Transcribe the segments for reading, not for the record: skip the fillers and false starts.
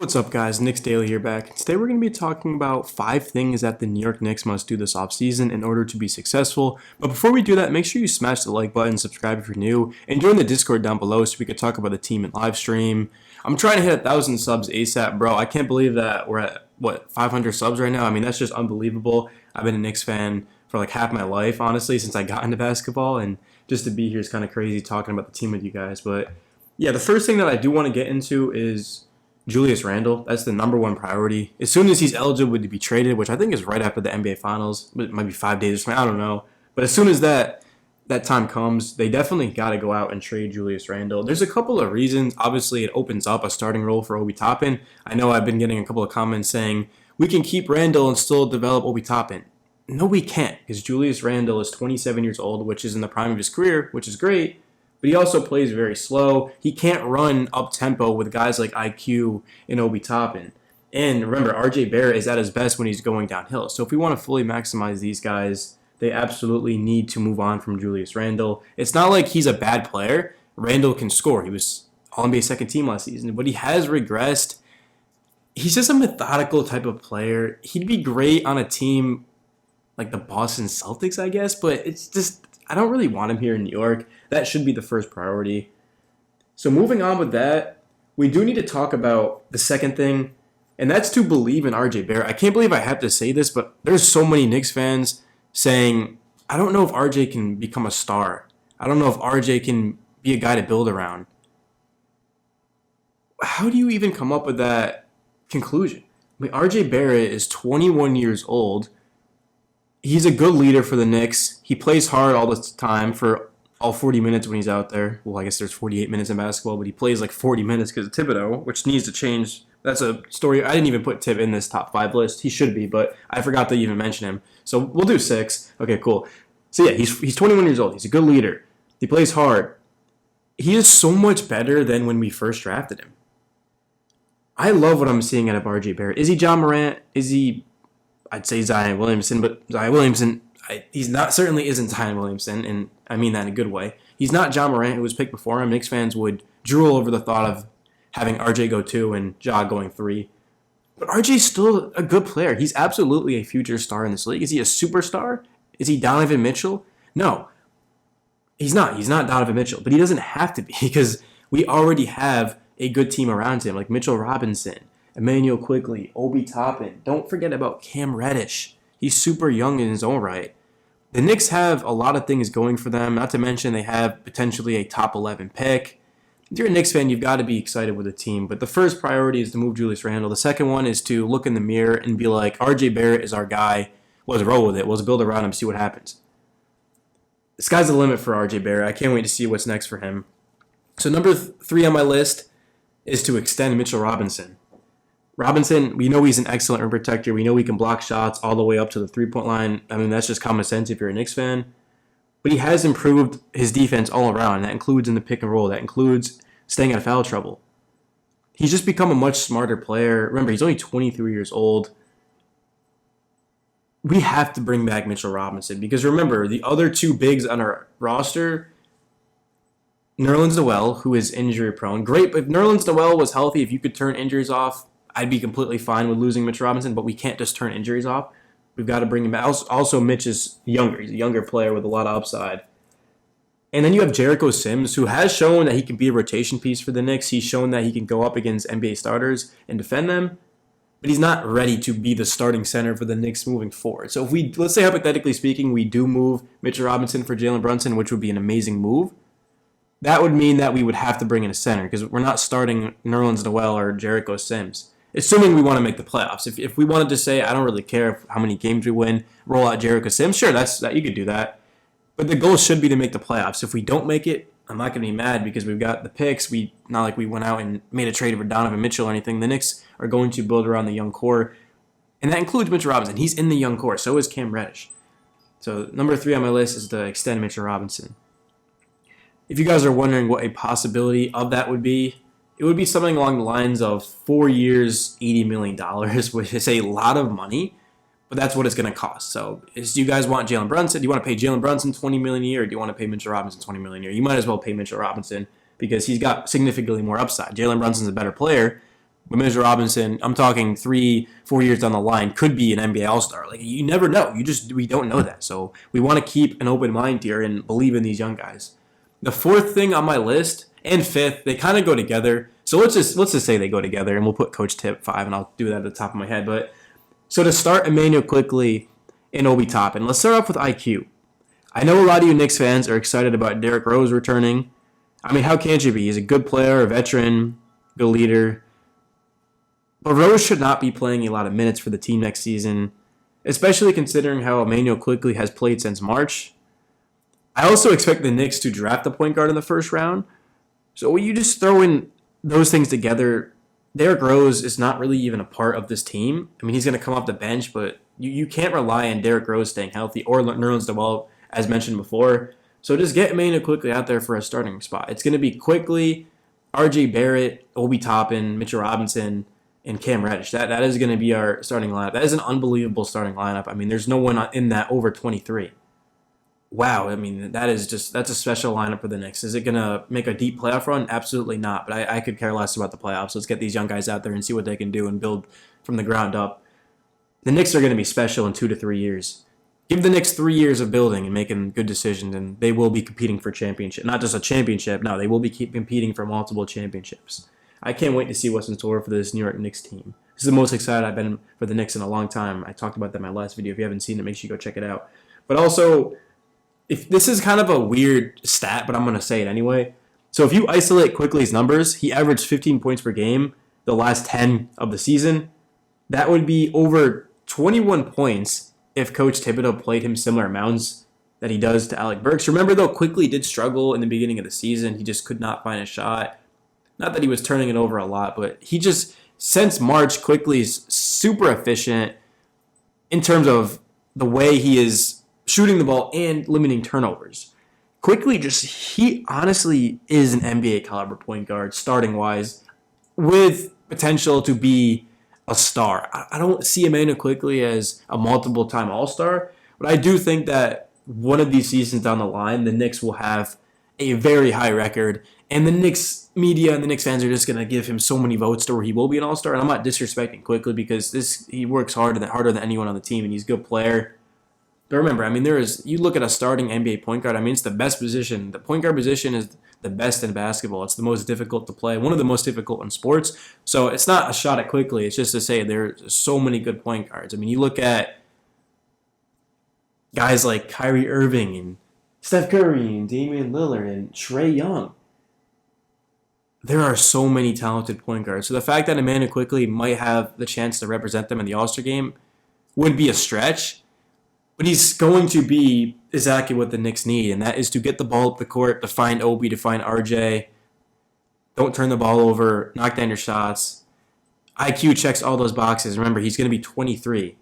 What's up, guys? Knicks Daily here back. Today we're going to be talking about 5 things that the New York Knicks must do this offseason in order to be successful. But before we do that, make sure you smash the like button, subscribe if you're new, and join the Discord down below so we can talk about the team in live stream. I'm trying to hit 1,000 subs ASAP, bro. I can't believe that we're at, 500 subs right now? I mean, that's just unbelievable. I've been a Knicks fan for like half my life, honestly, since I got into basketball, and just to be here is kind of crazy talking about the team with you guys. But yeah, the first thing that I do want to get into is Julius Randle. That's the #1 priority. As soon as he's eligible to be traded, which I think is right after the NBA Finals, it might be 5 days or something, I don't know. But as soon as that time comes, they definitely got to go out and trade Julius Randle. There's a couple of reasons. Obviously, it opens up a starting role for Obi Toppin. I know I've been getting a couple of comments saying, we can keep Randle and still develop Obi Toppin. No, we can't, because Julius Randle is 27 years old, which is in the prime of his career, which is great. But he also plays very slow. He can't run up-tempo with guys like IQ and Obi Toppin. And remember, RJ Barrett is at his best when he's going downhill. So if we want to fully maximize these guys, they absolutely need to move on from Julius Randle. It's not like he's a bad player. Randle can score. He was All-NBA second team last season, but he has regressed. He's just a methodical type of player. He'd be great on a team like the Boston Celtics, I guess, but it's just, I don't really want him here in New York. That should be the first priority. So moving on with that, we do need to talk about the second thing, and that's to believe in RJ Barrett. I can't believe I have to say this, but there's so many Knicks fans saying, I don't know if RJ can become a star. I don't know if RJ can be a guy to build around. How do you even come up with that conclusion? I mean, RJ Barrett is 21 years old. He's a good leader for the Knicks. He plays hard all the time for all 40 minutes when he's out there. Well, I guess there's 48 minutes in basketball, but he plays like 40 minutes because of Thibodeau, which needs to change. That's a story. I didn't even put Tib in this top 5 list. He should be, but I forgot to even mention him. So we'll do 6. Okay, cool. So yeah, he's 21 years old. He's a good leader. He plays hard. He is so much better than when we first drafted him. I love what I'm seeing out of RJ Barrett. Is he John Morant? Is he... I'd say Zion Williamson, but Zion Williamson, he's not, certainly isn't Zion Williamson, and I mean that in a good way. He's not John Morant, who was picked before him. Knicks fans would drool over the thought of having RJ go 2 and Ja going 3. But RJ's still a good player. He's absolutely a future star in this league. Is he a superstar? Is he Donovan Mitchell? No, he's not. He's not Donovan Mitchell, but he doesn't have to be because we already have a good team around him, like Mitchell Robinson, Emmanuel Quigley, Obi Toppin. Don't forget about Cam Reddish. He's super young in his own right. The Knicks have a lot of things going for them, not to mention they have potentially a top 11 pick. If you're a Knicks fan, you've got to be excited with the team. But the first priority is to move Julius Randle. The second one is to look in the mirror and be like, RJ Barrett is our guy. Let's roll with it. Let's build around him, see what happens. The sky's the limit for RJ Barrett. I can't wait to see what's next for him. So number 3 on my list is to extend Mitchell Robinson. Robinson, we know he's an excellent rim protector. We know he can block shots all the way up to the three-point line. I mean, that's just common sense if you're a Knicks fan. But he has improved his defense all around. That includes in the pick and roll. That includes staying out of foul trouble. He's just become a much smarter player. Remember, he's only 23 years old. We have to bring back Mitchell Robinson because remember, the other 2 bigs on our roster, Nerlens Noel, who is injury prone. Great, if Nerlens Noel was healthy, if you could turn injuries off, I'd be completely fine with losing Mitch Robinson, but we can't just turn injuries off. We've got to bring him back. Also, Mitch is younger. He's a younger player with a lot of upside. And then you have Jericho Sims, who has shown that he can be a rotation piece for the Knicks. He's shown that he can go up against NBA starters and defend them, but he's not ready to be the starting center for the Knicks moving forward. So if we, let's say hypothetically speaking, we do move Mitchell Robinson for Jalen Brunson, which would be an amazing move, that would mean that we would have to bring in a center because we're not starting Nerlens Noel or Jericho Sims. Assuming we want to make the playoffs. If we wanted to say, I don't really care how many games we win, roll out Jericho Sims, sure, that you could do that. But the goal should be to make the playoffs. If we don't make it, I'm not going to be mad because we've got the picks. Not like we went out and made a trade for Donovan Mitchell or anything. The Knicks are going to build around the young core, and that includes Mitchell Robinson. He's in the young core. So is Cam Reddish. So number 3 on my list is to extend Mitchell Robinson. If you guys are wondering what a possibility of that would be, it would be something along the lines of 4 years, $80 million, which is a lot of money, but that's what it's going to cost. So do you guys want Jalen Brunson? Do you want to pay Jalen Brunson $20 million a year, or do you want to pay Mitchell Robinson $20 million a year? You might as well pay Mitchell Robinson because he's got significantly more upside. Jalen Brunson's a better player, with Mitchell Robinson, I'm talking 3-4 years down the line, could be an NBA All-Star. Like, you never know. We don't know that. So we want to keep an open mind here and believe in these young guys. The fourth thing on my list and fifth, they kind of go together. So let's just say they go together, and we'll put Coach Tip 5, and I'll do that at the top of my head. But so to start Immanuel Quickley and Obi Toppin, let's start off with IQ. I know a lot of you Knicks fans are excited about Derrick Rose returning. I mean, how can't you be? He's a good player, a veteran, good leader. But Rose should not be playing a lot of minutes for the team next season, especially considering how Immanuel Quickley has played since March. I also expect the Knicks to draft a point guard in the first round. So when you just throw in those things together, Derrick Rose is not really even a part of this team. I mean, he's going to come off the bench, but you can't rely on Derrick Rose staying healthy or Nerlens Noel, as mentioned before. So just get Immanuel Quickley out there for a starting spot. It's going to be Quickley, RJ Barrett, Obi Toppin, Mitchell Robinson, and Cam Reddish. That is going to be our starting lineup. That is an unbelievable starting lineup. I mean, there's no one in that over 23. Wow, I mean, that's a special lineup for the Knicks. Is it going to make a deep playoff run? Absolutely not. But I could care less about the playoffs. Let's get these young guys out there and see what they can do and build from the ground up. The Knicks are going to be special in 2 to 3 years. Give the Knicks 3 years of building and making good decisions, and they will be competing for championship. Not just a championship. No, they will be competing for multiple championships. I can't wait to see what's in store for this New York Knicks team. This is the most excited I've been for the Knicks in a long time. I talked about that in my last video. If you haven't seen it, make sure you go check it out. But also, if this is kind of a weird stat, but I'm going to say it anyway. So if you isolate Quickley's numbers, he averaged 15 points per game the last 10 of the season. That would be over 21 points if Coach Thibodeau played him similar amounts that he does to Alec Burks. Remember, though, Quickley did struggle in the beginning of the season. He just could not find a shot. Not that he was turning it over a lot, but he just, since March, Quickley's super efficient in terms of the way he is shooting the ball and limiting turnovers. Quickley he honestly is an NBA caliber point guard, starting wise, with potential to be a star. I don't see Immanuel Quickley as a multiple time All-Star, but I do think that one of these seasons down the line, the Knicks will have a very high record, and the Knicks media and the Knicks fans are just going to give him so many votes to where he will be an All-Star. And I'm not disrespecting Quickley because he works harder than anyone on the team, and he's a good player. But remember, I mean, you look at a starting NBA point guard, I mean, it's the best position. The point guard position is the best in basketball. It's the most difficult to play, one of the most difficult in sports. So it's not a shot at Quickley. It's just to say there's so many good point guards. I mean, you look at guys like Kyrie Irving and Steph Curry and Damian Lillard and Trae Young. There are so many talented point guards. So the fact that Immanuel Quickley might have the chance to represent them in the All-Star game would be a stretch. But he's going to be exactly what the Knicks need, and that is to get the ball up the court, to find Obi, to find RJ. Don't turn the ball over, knock down your shots. IQ checks all those boxes. Remember, he's going to be 23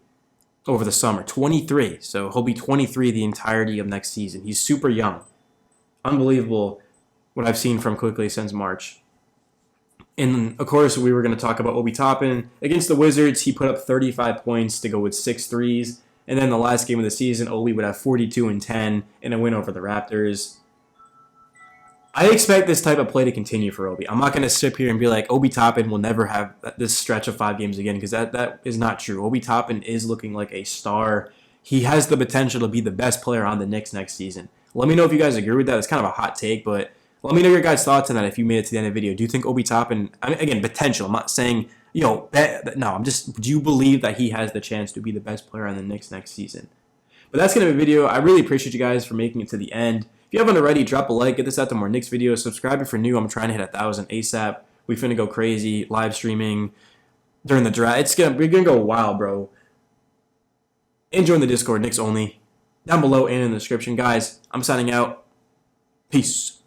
over the summer. 23. So he'll be 23 the entirety of next season. He's super young. Unbelievable what I've seen from Quickley since March. And, of course, we were going to talk about Obi Toppin. Against the Wizards, he put up 35 points to go with 6 threes. And then the last game of the season, Obi would have 42 and 10 in a win over the Raptors. I expect this type of play to continue for Obi. I'm not going to sit here and be like, Obi Toppin will never have this stretch of 5 games again, because that is not true. Obi Toppin is looking like a star. He has the potential to be the best player on the Knicks next season. Let me know if you guys agree with that. It's kind of a hot take, but let me know your guys' thoughts on that if you made it to the end of the video. Do you think Obi Toppin, I mean, again, potential. I'm not saying, do you believe that he has the chance to be the best player on the Knicks next season? But that's going to be a video. I really appreciate you guys for making it to the end. If you haven't already, drop a like, get this out to more Knicks videos, subscribe if you're new. I'm trying to hit 1,000 ASAP. We finna go crazy, live streaming during the draft. We're gonna go wild, bro. And join the Discord, Knicks only, down below and in the description. Guys, I'm signing out. Peace.